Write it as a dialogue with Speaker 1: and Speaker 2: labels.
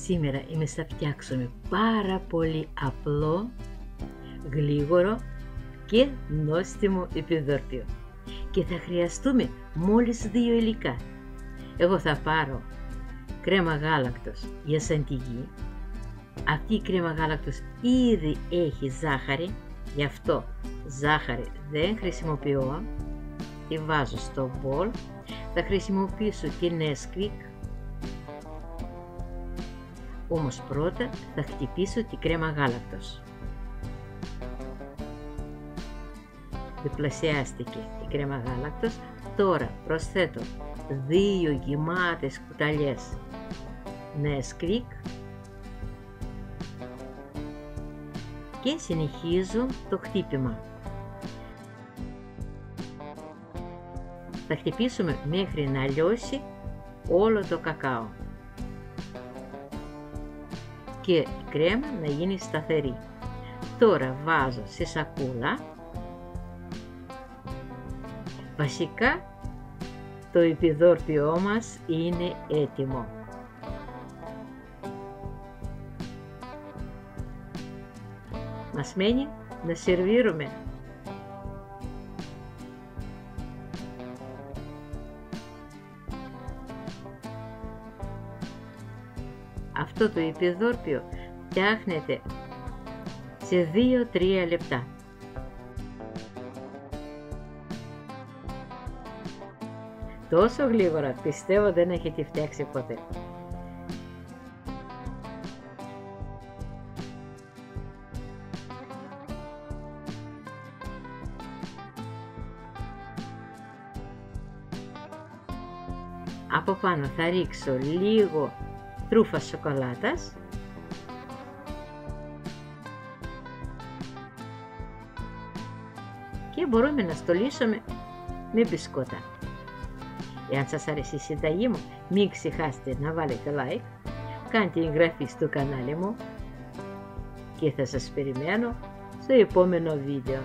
Speaker 1: Σήμερα εμείς θα φτιάξουμε πάρα πολύ απλό, γλίγορο και νόστιμο επιδόρπιο. Και θα χρειαστούμε μόλις 2 υλικά. Εγώ θα πάρω κρέμα γάλακτος για σαντιγί. Αυτή η κρέμα γάλακτος ήδη έχει ζάχαρη, γι' αυτό ζάχαρη δεν χρησιμοποιώ. Τη βάζω στο μπολ. Θα χρησιμοποιήσω και Nesquik. Όμως πρώτα θα χτυπήσω τη κρέμα γάλακτος. Διπλασιάστηκε η κρέμα γάλακτος. Τώρα προσθέτω 2 γεμάτες κουταλιές Nesquik και συνεχίζω το χτύπημα. Θα χτυπήσουμε μέχρι να λιώσει όλο το κακάο και η κρέμα να γίνει σταθερή. Τώρα βάζω σε σακούλα. Βασικά το επιδόρπιό μας είναι έτοιμο. Μας μένει να σερβίρουμε. Αυτό το επιδόρπιο φτιάχνεται σε 2-3 λεπτά. Τόσο γλίγορα πιστεύω δεν έχετε φτιάξει ποτέ. Από πάνω θα ρίξω λίγο τρούφα σοκολάτας και μπορούμε να στολίσουμε με μπισκότα. Εάν σας αρέσει η συνταγή μου, μην ξεχάσετε να βάλετε like, κάντε εγγραφή στο κανάλι μου και θα σας περιμένω στο επόμενο βίντεο.